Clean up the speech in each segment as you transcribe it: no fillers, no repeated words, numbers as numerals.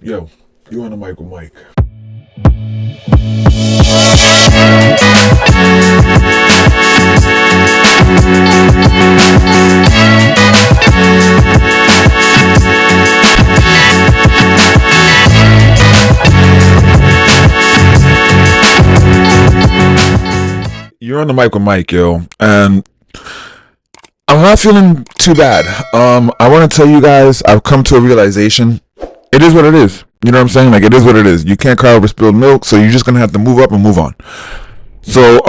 Yo, you on the mic with Mike. You're on the mic with Mike, yo, and I'm not feeling too bad. I want to tell you guys, I've come to a realization. It is what it is. You know what I'm saying? Like, it is what it is. You can't cry over spilled milk, so you're just gonna have to move up and move on. So,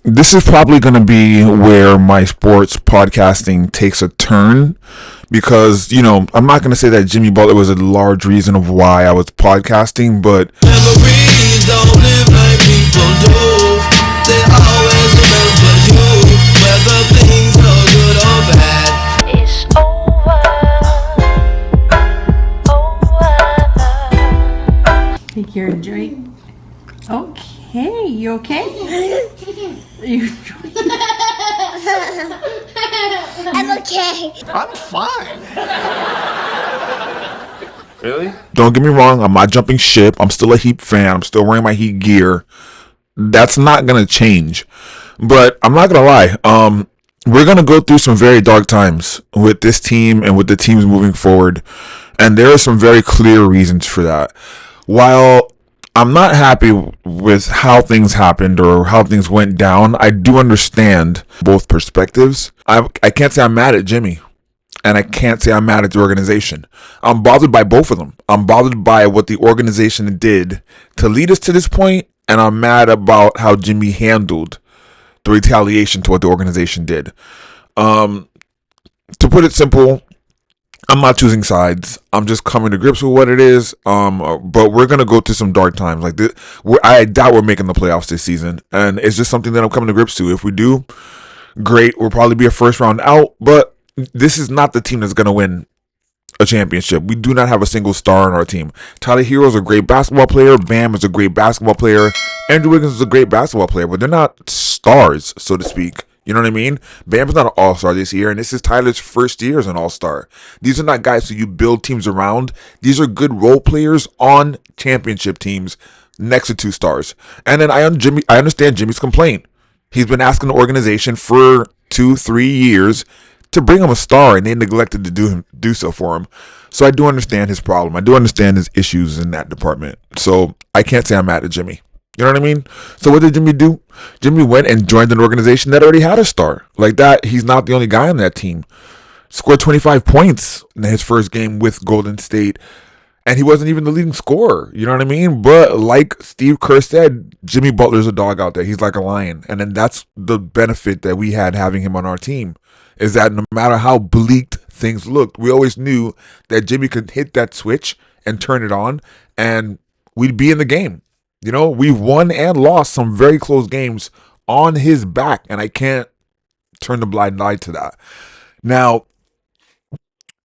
this is probably gonna be where my sports podcasting takes a turn, because I'm not gonna say that Jimmy Butler was a large reason of why I was podcasting, but memories don't live like people do. They always remember you, whether things are good or bad. It's over. Take your drink. Okay, you okay? You I'm okay. I'm fine. Really? don't get me wrong, I'm not jumping ship. I'm still a Heat fan. I'm still wearing my Heat gear. That's not gonna change. But I'm not gonna lie. We're gonna go through some very dark times with this team and with the teams moving forward, and there are some very clear reasons for that. While I'm not happy with how things happened or how things went down, I do understand both perspectives. I can't say I'm mad at Jimmy, and I can't say I'm mad at the organization. I'm bothered by both of them. I'm bothered by what the organization did to lead us to this point, and I'm mad about how Jimmy handled the retaliation to what the organization did. To put it simple, I'm not choosing sides. I'm just coming to grips with what it is. But we're gonna go through some dark times. Like this, I doubt we're making the playoffs this season, and it's just something that I'm coming to grips to. If we do, great. We'll probably be a first round out, but this is not the team that's gonna win a championship. We do not have a single star on our team. Tyler Hero is a great basketball player. Bam is a great basketball player. Andrew Wiggins is a great basketball player, but they're not stars, so to speak. You know what I mean? Bam's not an all-star this year, and this is Tyler's first year as an all-star. These are not guys who you build teams around. These are good role players on championship teams next to two stars. And then I understand Jimmy's complaint. He's been asking the organization for 2-3 years to bring him a star, and they neglected to do so for him. So I do understand his problem. I do understand his issues in that department. So I can't say I'm mad at Jimmy. You know what I mean? So what did Jimmy do? Jimmy went and joined an organization that already had a star. Like that, he's not the only guy on that team. Scored 25 points in his first game with Golden State, and he wasn't even the leading scorer. You know what I mean? But like Steve Kerr said, Jimmy Butler's a dog out there. He's like a lion. And then that's the benefit that we had having him on our team, is that no matter how bleak things looked, we always knew that Jimmy could hit that switch and turn it on, and we'd be in the game. You know, we've won and lost some very close games on his back, and I can't turn the blind eye to that. Now,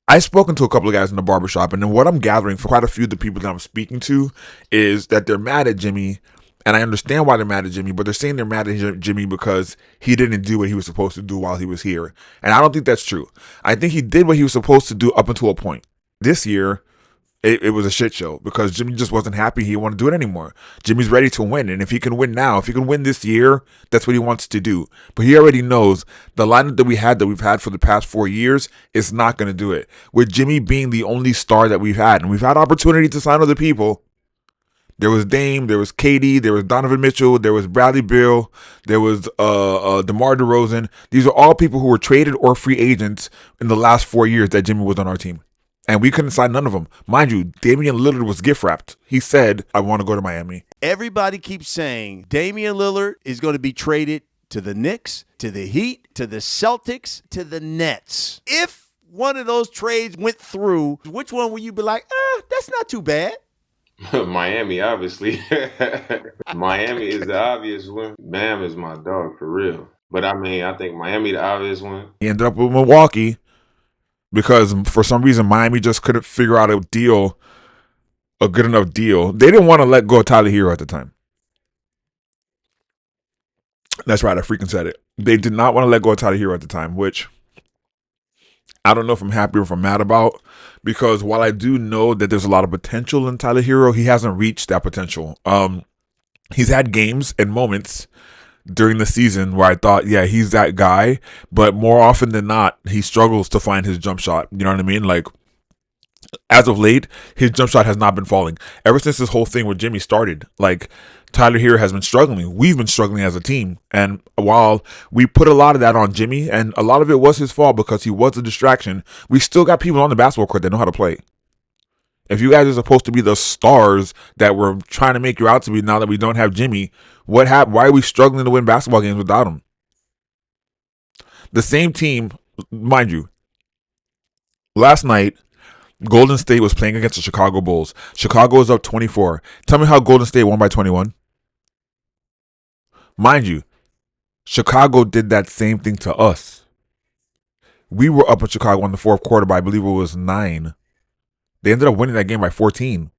I've spoken to a couple of guys in the barbershop, and then what I'm gathering for quite a few of the people that I'm speaking to is that they're mad at Jimmy, and I understand why they're mad at Jimmy, but they're saying they're mad at Jimmy because he didn't do what he was supposed to do while he was here. And I don't think that's true. I think he did what he was supposed to do up until a point. This year, it was a shit show because Jimmy just wasn't happy. He didn't want to do it anymore. Jimmy's ready to win. And if he can win now, if he can win this year, that's what he wants to do. But he already knows the lineup that we've had for the past 4 years is not going to do it. With Jimmy being the only star that we've had, and we've had opportunity to sign other people. There was Dame, there was KD, there was Donovan Mitchell, there was Bradley Beal, there was DeMar DeRozan. These are all people who were traded or free agents in the last 4 years that Jimmy was on our team. And we couldn't sign none of them. Mind you, Damian Lillard was gift wrapped. He said, I want to go to Miami. Everybody keeps saying Damian Lillard is going to be traded to the Knicks, to the Heat, to the Celtics, to the Nets. If one of those trades went through, which one would you be like, that's not too bad? Miami, obviously. Miami is the obvious one. Bam is my dog for real. But I mean, I think Miami the obvious one. He ended up with Milwaukee because for some reason Miami just couldn't figure out a good enough deal. They didn't want to let go of Tyler Hero at the time. That's right, I freaking said it. They did not want to let go of Tyler Hero at the time, which I don't know if I'm happy or if I'm mad about, because while I do know that there's a lot of potential in Tyler Hero, he hasn't reached that potential. He's had games and moments during the season where I thought, yeah, he's that guy, but more often than not, he struggles to find his jump shot. You know what I mean? Like, as of late, his jump shot has not been falling. Ever since this whole thing with Jimmy started, like, Tyler Hero has been struggling. We've been struggling as a team. And while we put a lot of that on Jimmy, and a lot of it was his fault because he was a distraction, we still got people on the basketball court that know how to play. If you guys are supposed to be the stars that we're trying to make you out to be now that we don't have Jimmy, what happened? Why are we struggling to win basketball games without him? The same team, mind you, last night, Golden State was playing against the Chicago Bulls. Chicago was up 24. Tell me how Golden State won by 21. Mind you, Chicago did that same thing to us. We were up in Chicago in the fourth quarter by, I believe it was 9. They ended up winning that game by 14.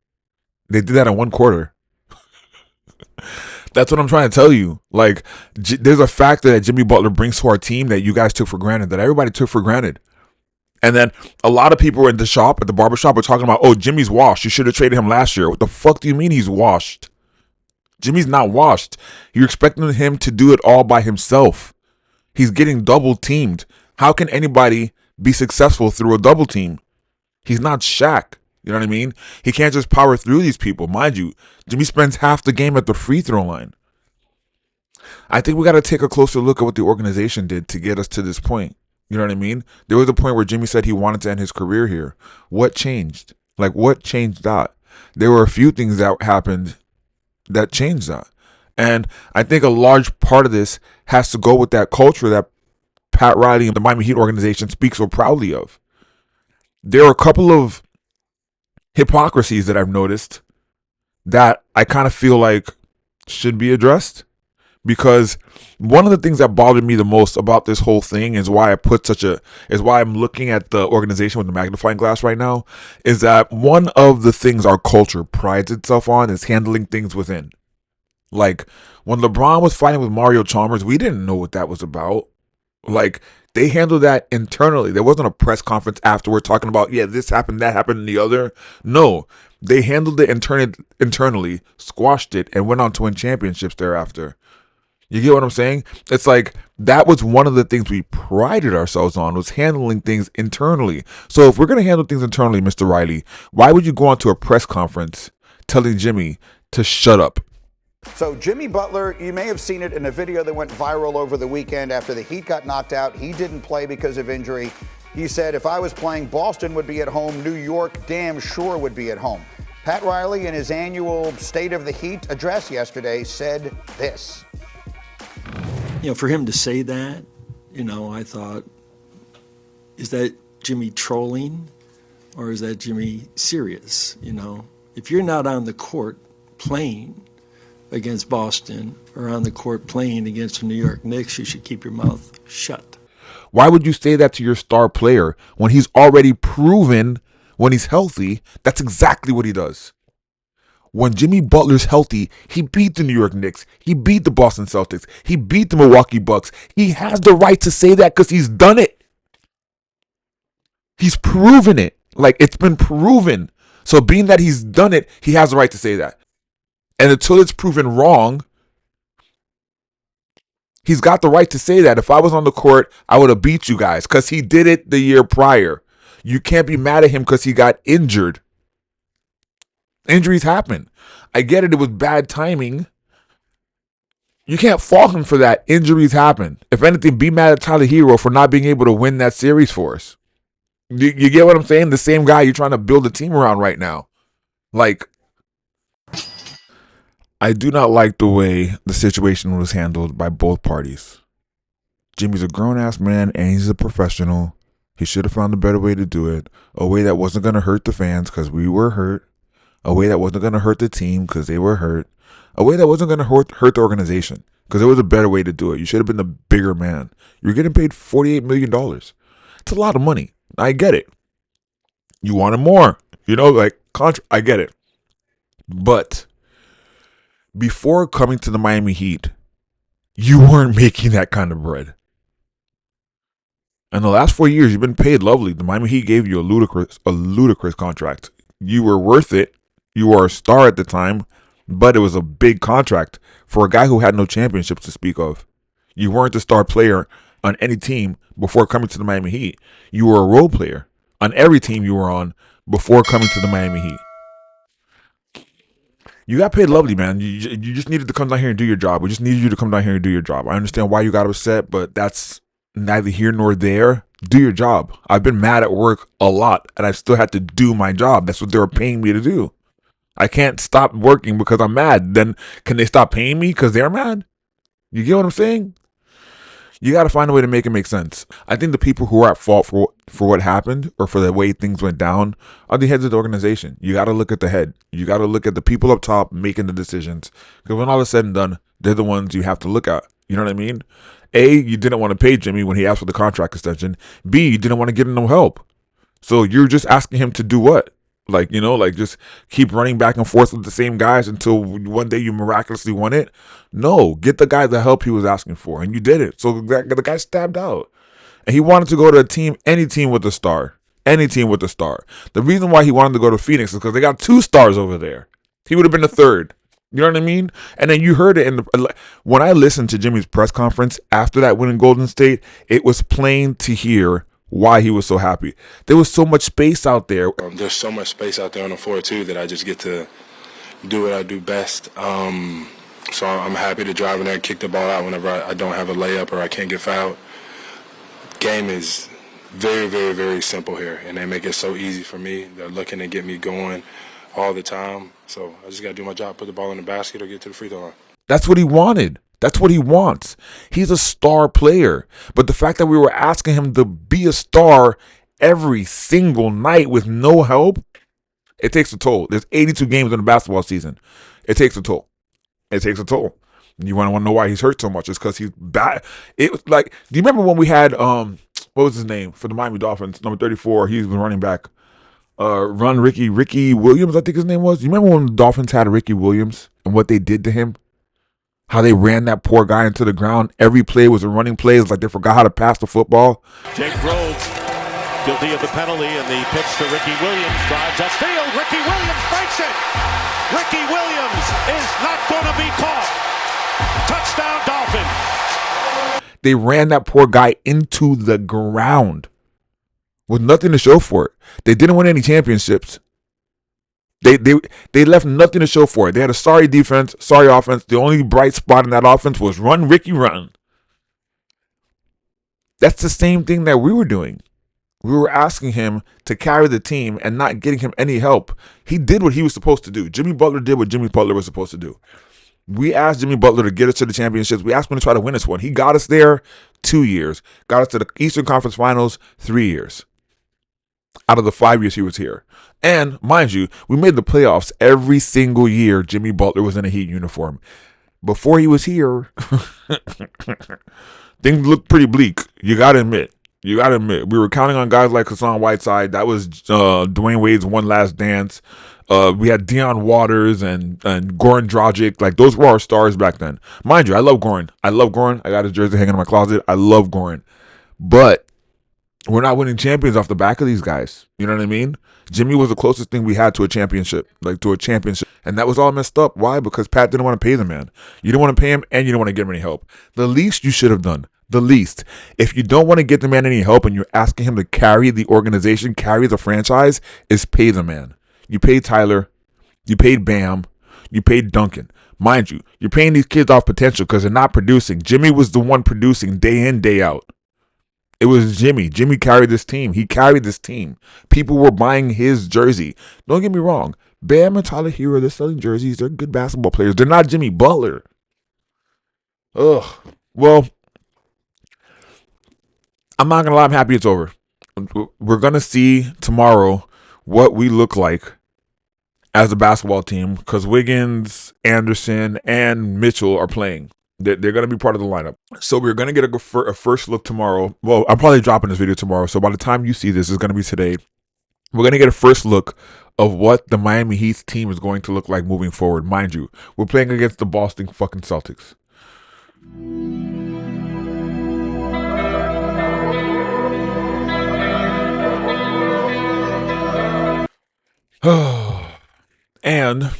They did that in one quarter. That's what I'm trying to tell you. Like, there's a factor that Jimmy Butler brings to our team that you guys took for granted, that everybody took for granted. And then a lot of people in the shop, at the barbershop, were talking about, oh, Jimmy's washed. You should have traded him last year. What the fuck do you mean he's washed? Jimmy's not washed. You're expecting him to do it all by himself. He's getting double teamed. How can anybody be successful through a double team? He's not Shaq. You know what I mean? He can't just power through these people. Mind you, Jimmy spends half the game at the free throw line. I think we got to take a closer look at what the organization did to get us to this point. You know what I mean? There was a point where Jimmy said he wanted to end his career here. What changed? Like, what changed that? There were a few things that happened that changed that. And I think a large part of this has to go with that culture that Pat Riley and the Miami Heat organization speaks so proudly of. There are a couple of hypocrisies that I've noticed that I kind of feel like should be addressed. Because one of the things that bothered me the most about this whole thing is why I'm looking at the organization with the magnifying glass right now, is that one of the things our culture prides itself on is handling things within. Like, when LeBron was fighting with Mario Chalmers, we didn't know what that was about. Like, they handled that internally. There wasn't a press conference afterward talking about, yeah, this happened, that happened, and the other. No, they handled it internally, squashed it, and went on to win championships thereafter. You get what I'm saying? It's like, that was one of the things we prided ourselves on, was handling things internally. So if we're going to handle things internally, Mr. Riley, why would you go on to a press conference telling Jimmy to shut up? So Jimmy Butler, you may have seen it in a video that went viral over the weekend after the Heat got knocked out. He didn't play because of injury. He said, if I was playing, Boston would be at home. New York damn sure would be at home. Pat Riley, in his annual State of the Heat address yesterday, said this. You know, for him to say that, you know, I thought, is that Jimmy trolling or is that Jimmy serious? You know, if you're not on the court playing against Boston or on the court playing against the New York Knicks, you should keep your mouth shut. Why would you say that to your star player when he's already proven, when he's healthy, that's exactly what he does? When Jimmy Butler's healthy, he beat the New York Knicks. He beat the Boston Celtics. He beat the Milwaukee Bucks. He has the right to say that because he's done it. He's proven it. Like, it's been proven. So being that he's done it, he has the right to say that. And until it's proven wrong, he's got the right to say that. If I was on the court, I would have beat you guys because he did it the year prior. You can't be mad at him because he got injured. Injuries happen. I get it. It was bad timing. You can't fault him for that. Injuries happen. If anything, be mad at Tyler Hero for not being able to win that series for us. You get what I'm saying? The same guy you're trying to build a team around right now. Like, I do not like the way the situation was handled by both parties. Jimmy's a grown-ass man and he's a professional. He should have found a better way to do it. A way that wasn't going to hurt the fans because we were hurt. A way that wasn't going to hurt the team because they were hurt. A way that wasn't going to hurt the organization because there was a better way to do it. You should have been the bigger man. You're getting paid $48 million. It's a lot of money. I get it. You wanted more. You know, like, I get it. But before coming to the Miami Heat, you weren't making that kind of bread. In the last 4 years, you've been paid lovely. The Miami Heat gave you a ludicrous contract. You were worth it. You were a star at the time, but it was a big contract for a guy who had no championships to speak of. You weren't the star player on any team before coming to the Miami Heat. You were a role player on every team you were on before coming to the Miami Heat. You got paid lovely, man. You just needed to come down here and do your job. We just needed you to come down here and do your job. I understand why you got upset, but that's neither here nor there. Do your job. I've been mad at work a lot, and I still had to do my job. That's what they were paying me to do. I can't stop working because I'm mad. Then can they stop paying me because they're mad? You get what I'm saying? You got to find a way to make it make sense. I think the people who are at fault for what happened or for the way things went down are the heads of the organization. You got to look at the head. You got to look at the people up top making the decisions. Because when all is said and done, they're the ones you have to look at. You know what I mean? A, you didn't want to pay Jimmy when he asked for the contract extension. B, you didn't want to give him no help. So you're just asking him to do what? Like, just keep running back and forth with the same guys until one day you miraculously won it? No, get the guy the help he was asking for, and you did it. So the guy stabbed out. And he wanted to go to a team, any team with a star. Any team with a star. The reason why he wanted to go to Phoenix is because they got 2 stars over there. He would have been the third. You know what I mean? And then you heard it when I listened to Jimmy's press conference after that win in Golden State, it was plain to hear why he was so happy. There was so much space out there. There's so much space out there on the floor, too, that I just get to do what I do best. So I'm happy to drive in there and kick the ball out whenever I don't have a layup or I can't get fouled. Game is very, very, very simple here, and they make it so easy for me. They're looking to get me going all the time. So I just got to do my job, put the ball in the basket or get to the free throw line. That's what he wanted. That's what he wants. He's a star player. But the fact that we were asking him to be a star every single night with no help, it takes a toll. There's 82 games in a basketball season. It takes a toll. It takes a toll. You want to know why he's hurt so much? It's because he's bad. It was like, do you remember when we had, what was his name for the Miami Dolphins? Number 34. He was running back. Ricky Williams, I think his name was. Do you remember when the Dolphins had Ricky Williams and what they did to him? How they ran that poor guy into the ground. Every play was a running play. It's like they forgot how to pass the football. Jake Rhodes guilty of the penalty, and the pitch to Ricky Williams drives upfield. Ricky Williams breaks it. Ricky Williams is not going to be caught. Touchdown Dolphins. They ran that poor guy into the ground with nothing to show for it. They didn't win any championships. They left nothing to show for it. They had a sorry defense, sorry offense. The only bright spot in that offense was run, Ricky, run. That's the same thing that we were doing. We were asking him to carry the team and not getting him any help. He did what he was supposed to do. Jimmy Butler did what Jimmy Butler was supposed to do. We asked Jimmy Butler to get us to the championships. We asked him to try to win us one. He got us there 2 years. Got us to the Eastern Conference Finals 3 years. Out of the 5 years he was here. And, mind you, we made the playoffs every single year Jimmy Butler was in a Heat uniform. Before he was here, things looked pretty bleak. You got to admit. We were counting on guys like Hassan Whiteside. That was Dwayne Wade's one last dance. We had Deion Waters and Goran Dragic. Like, those were our stars back then. Mind you, I love Goran. I got his jersey hanging in my closet. I love Goran. But we're not winning champions off the back of these guys. You know what I mean? Jimmy was the closest thing we had to a championship. And that was all messed up. Why? Because Pat didn't want to pay the man. You didn't want to pay him, and you didn't want to give him any help. The least you should have done. If you don't want to get the man any help and you're asking him to carry the organization, carry the franchise, is pay the man. You paid Tyler. You paid Bam. You paid Duncan. Mind you, you're paying these kids off potential because they're not producing. Jimmy was the one producing day in, day out. It was Jimmy. Jimmy carried this team. He carried this team. People were buying his jersey. Don't get me wrong. Bam and Tyler Hero, they're selling jerseys. They're good basketball players. They're not Jimmy Butler. Ugh. Well, I'm not going to lie. I'm happy it's over. We're going to see tomorrow what we look like as a basketball team because Wiggins, Anderson, and Mitchell are playing. They're going to be part of the lineup. So we're going to get a first look tomorrow. Well, I'm probably dropping this video tomorrow. So by the time you see this, it's going to be today. We're going to get a first look of what the Miami Heat team is going to look like moving forward. Mind you, we're playing against the Boston fucking Celtics. And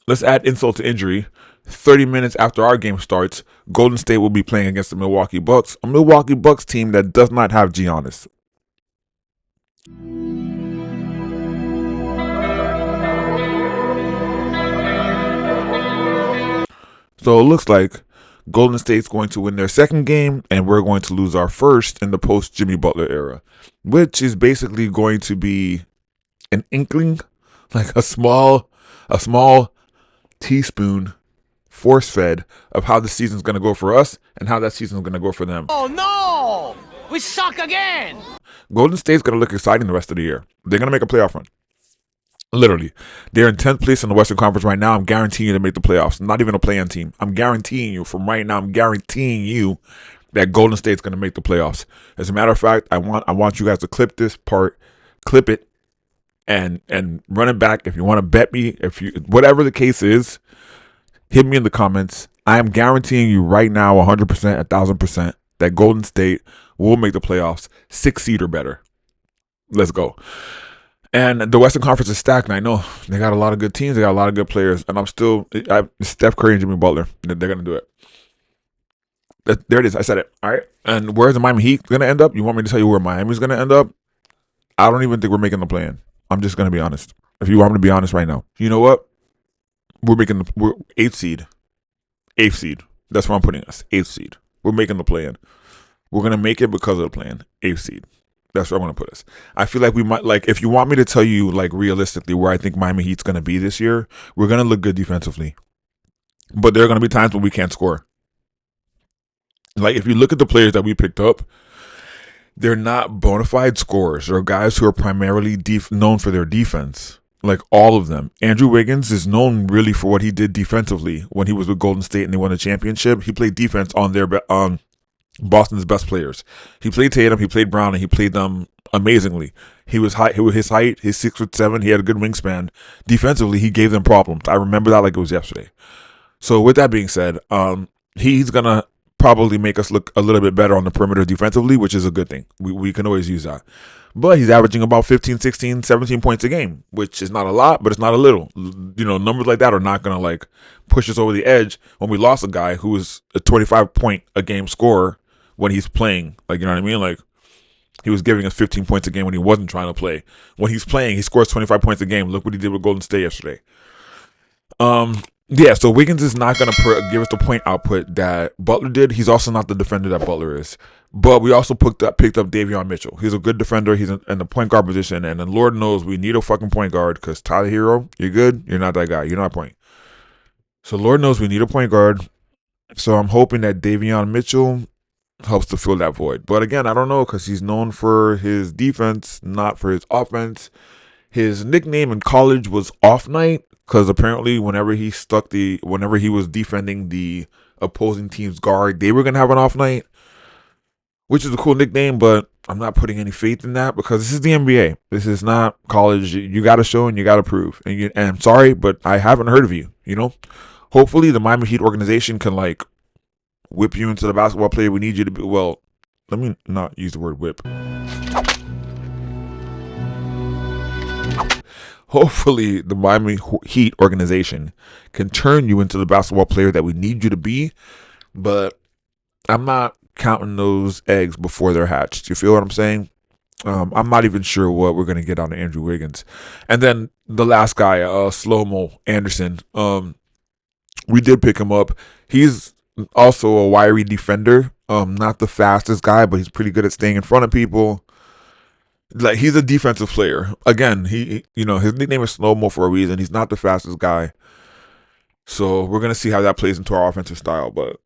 let's add insult to injury. 30 minutes after our game starts, Golden State will be playing against the Milwaukee Bucks, a Milwaukee Bucks team that does not have Giannis. So it looks like Golden State's going to win their second game, and we're going to lose our first in the post Jimmy Butler era, which is basically going to be an inkling, like a small teaspoon force fed of how the season's going to go for us and how that season's going to go for them. Oh no! We suck again! Golden State's going to look exciting the rest of the year. They're going to make a playoff run. Literally. They're in 10th place in the Western Conference right now. I'm guaranteeing you to make the playoffs. Not even a play-in team. I'm guaranteeing you from right now, I'm guaranteeing you that Golden State's going to make the playoffs. As a matter of fact, I want you guys to clip this part, clip it, and run it back. If you want to bet me, whatever the case is, hit me in the comments. I am guaranteeing you right now 100%, 1,000% that Golden State will make the playoffs, 6 seed or better. Let's go. And the Western Conference is stacked, and I know they got a lot of good teams. They got a lot of good players, and Steph Curry and Jimmy Butler, they're going to do it. There it is. I said it. All right. And where's the Miami Heat going to end up? You want me to tell you where Miami's going to end up? I don't even think we're making the play-in. I'm just going to be honest. If you want me to be honest right now. You know what? We're 8th seed. 8th seed. That's where I'm putting us. 8th seed. We're making the play-in. We're going to make it because of the play-in. 8th seed. That's where I want to put us. I feel like we might, like, if you want me to tell you, like, realistically where I think Miami Heat's going to be this year, we're going to look good defensively. But there are going to be times when we can't score. Like, if you look at the players that we picked up, they're not bona fide scorers. They're guys who are primarily known for their defense. Like, all of them. Andrew Wiggins is known really for what he did defensively when he was with Golden State and they won the championship. He played defense on Boston's best players. He played Tatum, he played Brown, and he played them amazingly. He was high. His height, his 6'7", he had a good wingspan. Defensively, he gave them problems. I remember that like it was yesterday. So with that being said, he's gonna probably make us look a little bit better on the perimeter defensively, which is a good thing. We can always use that. But he's averaging about 15, 16, 17 points a game, which is not a lot, but it's not a little. You know, numbers like that are not going to, like, push us over the edge when we lost a guy who was a 25-point-a-game scorer when he's playing. Like, you know what I mean? Like, he was giving us 15 points a game when he wasn't trying to play. When he's playing, he scores 25 points a game. Look what he did with Golden State yesterday. Yeah, so Wiggins is not going to give us the point output that Butler did. He's also not the defender that Butler is. But we also picked up Davion Mitchell. He's a good defender. He's in the point guard position. And then Lord knows we need a fucking point guard because Tyler Hero, you're good. You're not that guy. You're not point. So Lord knows we need a point guard. So I'm hoping that Davion Mitchell helps to fill that void. But again, I don't know because he's known for his defense, not for his offense. His nickname in college was Off Night because apparently whenever he was defending the opposing team's guard, they were going to have an off night, which is a cool nickname, but I'm not putting any faith in that because this is the NBA. This is not college. You got to show and you got to prove. And I'm sorry, but I haven't heard of you, you know? Hopefully the Miami Heat organization can, like, whip you into the basketball player we need you to be. Well, let me not use the word whip. Hopefully the Miami Heat organization can turn you into the basketball player that we need you to be, but I'm not counting those eggs before they're hatched. You feel what I'm saying? I'm not even sure what we're going to get out of Andrew Wiggins. And then the last guy, Slow-Mo Anderson, we did pick him up. He's also a wiry defender, not the fastest guy, but he's pretty good at staying in front of people. Like, he's a defensive player. Again, he his nickname is Slow-Mo for a reason. He's not the fastest guy. So we're going to see how that plays into our offensive style. But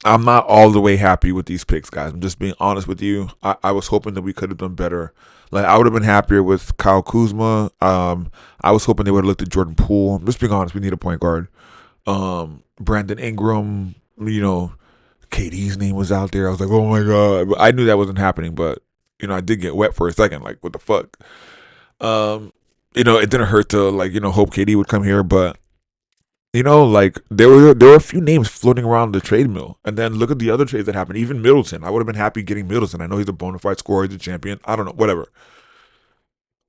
I'm not all the way happy with these picks, guys. I'm just being honest with you. I was hoping that we could have done better. Like, I would have been happier with Kyle Kuzma. I was hoping they would have looked at Jordan Poole. I'm just being honest. We need a point guard. Brandon Ingram, KD's name was out there. I was like, oh my God. I knew that wasn't happening, but I did get wet for a second. Like, what the fuck? It didn't hurt to, hope KD would come here, but, there were a few names floating around the trade mill. And then look at the other trades that happened. Even Middleton. I would have been happy getting Middleton. I know he's a bona fide scorer. He's a champion. I don't know. Whatever.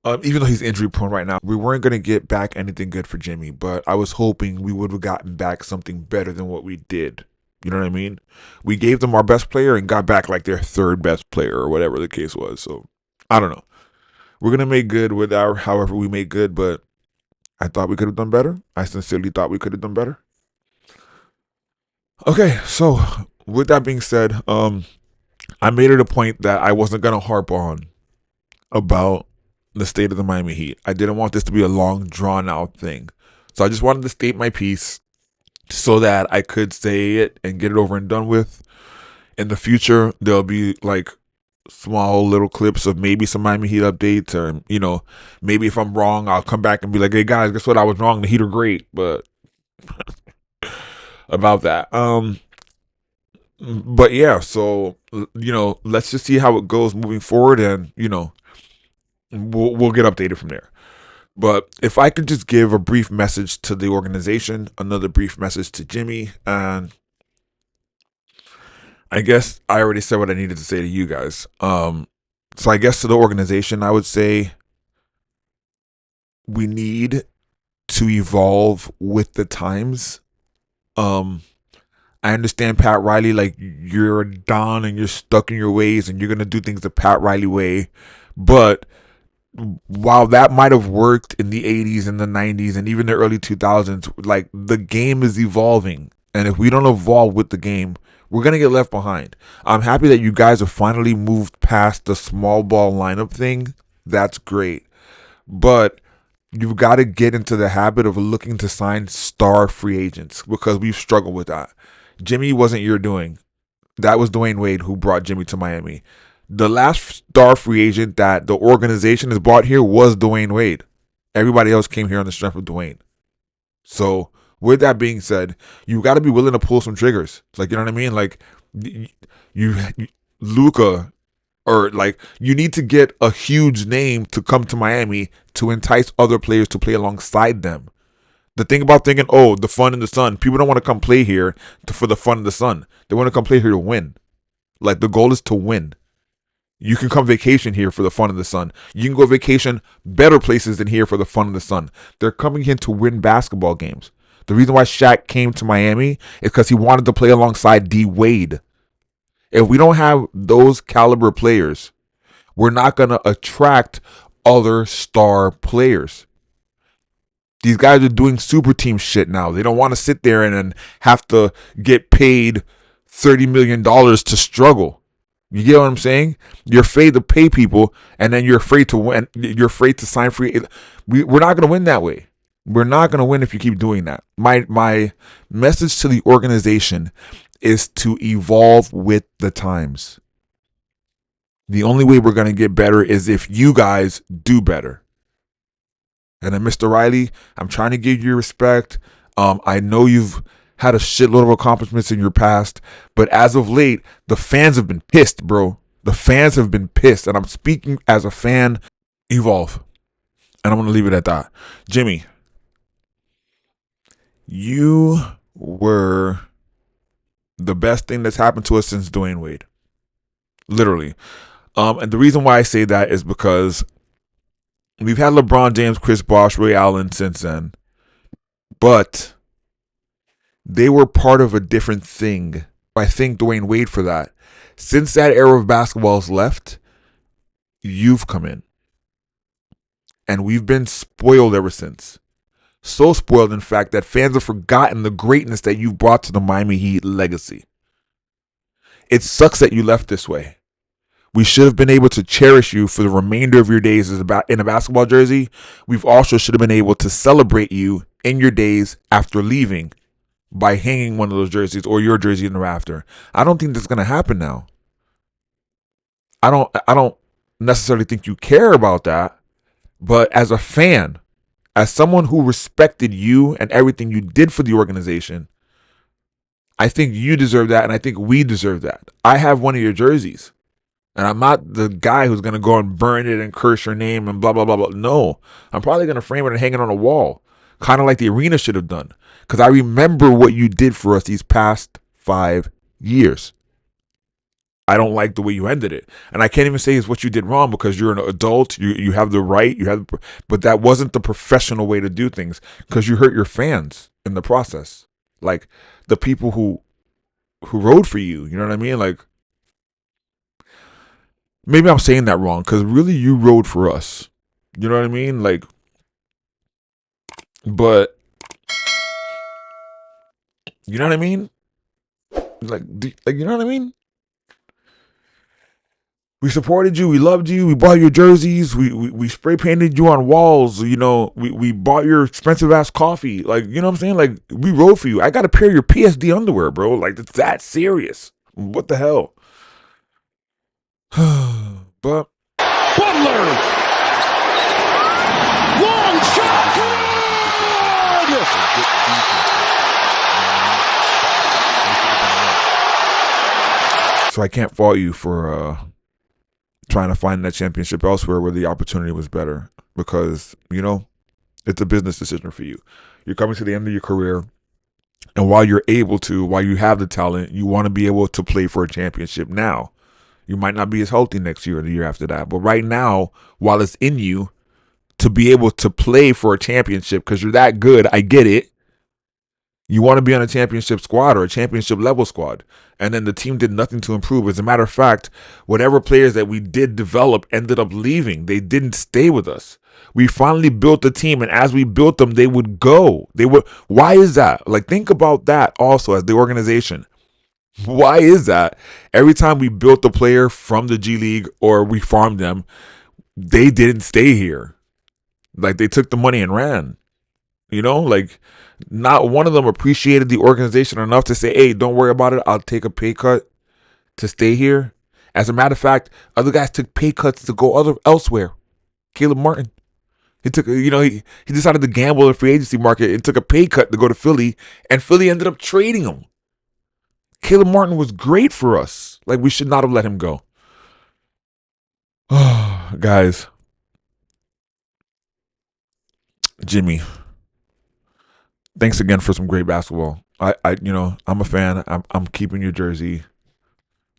Even though he's injury prone right now, we weren't going to get back anything good for Jimmy, but I was hoping we would have gotten back something better than what we did. You know what I mean? We gave them our best player and got back like their third best player or whatever the case was. So I don't know. We're going to make good with our however we make good, but I thought we could have done better. I sincerely thought we could have done better. Okay, so with that being said, I made it a point that I wasn't going to harp on about the state of the Miami Heat. I didn't want this to be a long, drawn-out thing. So I just wanted to state my piece so that I could say it and get it over and done with. In the future, there'll be like small little clips of maybe some Miami Heat updates, or, you know, maybe if I'm wrong, I'll come back and be like, hey guys, guess what? I was wrong. The Heat are great, but about that. But yeah, so, you know, let's just see how it goes moving forward, and, you know, we'll get updated from there. But if I could just give a brief message to the organization, another brief message to Jimmy, and I guess I already said what I needed to say to you guys. So I guess to the organization, I would say we need to evolve with the times. I understand Pat Riley, like, you're a Don and you're stuck in your ways and you're going to do things the Pat Riley way. But while that might have worked in the 80s and the 90s and even the early 2000s, like, the game is evolving. And if we don't evolve with the game, we're going to get left behind. I'm happy that you guys have finally moved past the small ball lineup thing. That's great. But you've got to get into the habit of looking to sign star free agents, because we've struggled with that. Jimmy wasn't your doing. That was Dwayne Wade who brought Jimmy to Miami. The last star free agent that the organization has brought here was Dwayne Wade. Everybody else came here on the strength of Dwayne. So with that being said, you got to be willing to pull some triggers. It's like, you know what I mean? Like, you Luka, or like, you need to get a huge name to come to Miami to entice other players to play alongside them. The thing about thinking, oh, the fun in the sun, people don't want to come play here for the fun in the sun. They want to come play here to win. Like, the goal is to win. You can come vacation here for the fun of the sun. You can go vacation better places than here for the fun of the sun. They're coming in to win basketball games. The reason why Shaq came to Miami is because he wanted to play alongside D Wade. If we don't have those caliber players, we're not going to attract other star players. These guys are doing super team shit now. They don't want to sit there and have to get paid $30 million to struggle. You get what I'm saying? You're afraid to pay people, and then you're afraid to win. You're afraid to sign free. We're not going to win that way. We're not going to win if you keep doing that. My message to the organization is to evolve with the times. The only way we're going to get better is if you guys do better. And then, Mr. Riley, I'm trying to give you respect. I know you've had a shitload of accomplishments in your past, but as of late, the fans have been pissed, bro. The fans have been pissed, and I'm speaking as a fan. Evolve. And I'm going to leave it at that. Jimmy, you were the best thing that's happened to us since Dwayne Wade. Literally. And the reason why I say that is because we've had LeBron James, Chris Bosh, Ray Allen since then, but they were part of a different thing. I thank Dwayne Wade for that. Since that era of basketball's left, you've come in. And we've been spoiled ever since. So spoiled, in fact, that fans have forgotten the greatness that you brought to the Miami Heat legacy. It sucks that you left this way. We should have been able to cherish you for the remainder of your days in a basketball jersey. We've also should have been able to celebrate you in your days after leaving by hanging one of those jerseys or your jersey in the rafter. I don't think that's going to happen now. I don't necessarily think you care about that, but as a fan, as someone who respected you and everything you did for the organization, I think you deserve that, and I think we deserve that. I have one of your jerseys. And I'm not the guy who's going to go and burn it and curse your name and blah, blah, blah, blah. No, I'm probably going to frame it and hang it on a wall, kind of like the arena should have done. Because I remember what you did for us these past 5 years. I don't like the way you ended it. And I can't even say it's what you did wrong because you're an adult. You have the right. But that wasn't the professional way to do things because you hurt your fans in the process. Like the people who rode for you. You know what I mean? Like maybe I'm saying that wrong because really you rode for us. You know what I mean? Like, but you know what I mean? Like you know what I mean? We supported you. We loved you. We bought your jerseys. We spray painted you on walls. You know, we bought your expensive ass coffee. Like, you know what I'm saying? Like, we rode for you. I got a pair of your PSD underwear, bro. Like, it's that serious. What the hell? But Butler! Long shot! Good! So I can't fault you for trying to find that championship elsewhere where the opportunity was better because, you know, it's a business decision for you. You're coming to the end of your career, and while you have the talent, you want to be able to play for a championship now. You might not be as healthy next year or the year after that, but right now, while it's in you to be able to play for a championship because you're that good, I get it. You want to be on a championship squad or a championship level squad. And then the team did nothing to improve. As a matter of fact, whatever players that we did develop ended up leaving. They didn't stay with us. We finally built the team, and as we built them, they would go. Why is that? Like, think about that also as the organization. Why is that? Every time we built a player from the G League or we farmed them, they didn't stay here. Like, they took the money and ran. You know, like, not one of them appreciated the organization enough to say, hey, don't worry about it. I'll take a pay cut to stay here. As a matter of fact, other guys took pay cuts to go elsewhere. Caleb Martin. He took, you know, he decided to gamble in the free agency market and took a pay cut to go to Philly, and Philly ended up trading him. Caleb Martin was great for us. Like, we should not have let him go. Guys. Jimmy. Thanks again for some great basketball. I'm a fan. I'm keeping your jersey.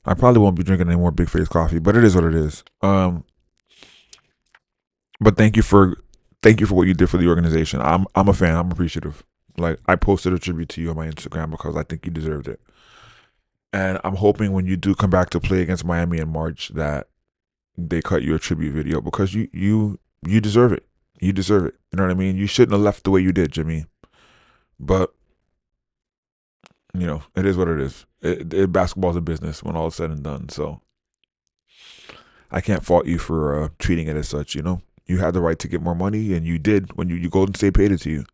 I probably won't be drinking any more Big Face coffee, but it is what it is. But thank you for what you did for the organization. I'm a fan. I'm appreciative. Like, I posted a tribute to you on my Instagram because I think you deserved it. And I'm hoping when you do come back to play against Miami in March that they cut you a tribute video because you deserve it. You deserve it. You know what I mean? You shouldn't have left the way you did, Jimmy. But, you know, it is what it is. Basketball's a business when all is said and done. So I can't fault you for treating it as such, you know. You had the right to get more money, and you did when you Golden State paid it to you.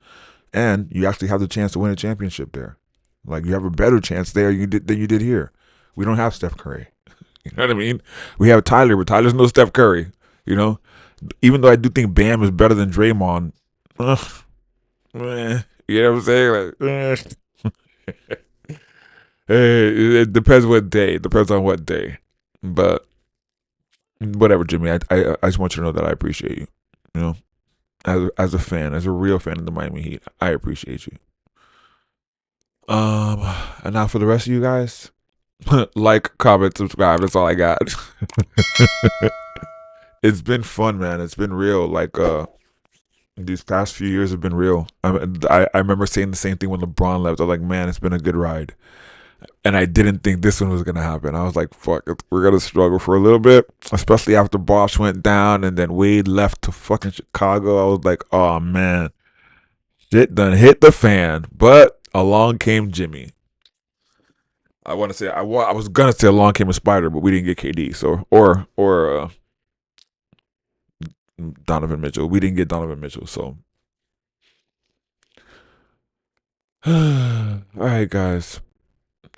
And you actually have the chance to win a championship there. Like, you have a better chance there than you did here. We don't have Steph Curry. You know what I mean? We have Tyler, but Tyler's no Steph Curry, you know. Even though I do think Bam is better than Draymond, you know what I'm saying? Like, it depends what day. It depends on what day. But whatever, Jimmy. I just want you to know that I appreciate you. You know, as a fan, as a real fan of the Miami Heat, I appreciate you. And now for the rest of you guys, like, comment, subscribe. That's all I got. It's been fun, man. It's been real. Like, these past few years have been real. I remember saying the same thing when LeBron left. I was like, man, it's been a good ride. And I didn't think this one was going to happen. I was like, fuck, we're going to struggle for a little bit, especially after Bosh went down and then Wade left to fucking Chicago. I was like, oh, man, shit done hit the fan. But along came Jimmy. I want to say, I was going to say along came a spider, but we didn't get KD. So, or Donovan Mitchell. We didn't get Donovan Mitchell, so. All right, guys.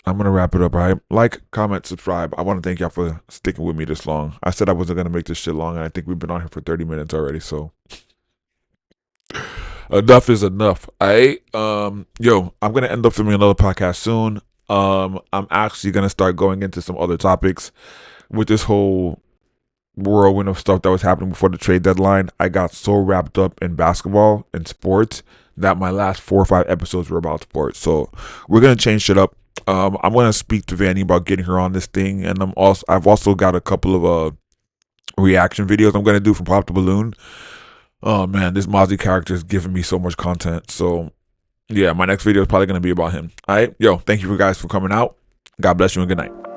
I'm going to wrap it up, all right? Like, comment, subscribe. I want to thank y'all for sticking with me this long. I said I wasn't going to make this shit long, and I think we've been on here for 30 minutes already, so. Enough is enough, all right? I'm going to end up filming another podcast soon. I'm actually going to start going into some other topics with this whole whirlwind of stuff that was happening before the trade deadline. I got so wrapped up in basketball and sports that my last 4 or 5 episodes were about sports. So we're going to change shit up. I'm gonna speak to Vanny about getting her on this thing, and I've also got a couple of reaction videos I'm gonna do from Pop the Balloon. Oh man, this Mozzie character is giving me so much content. So yeah, my next video is probably gonna be about him. All right, yo, thank you guys for coming out. God bless you and good night.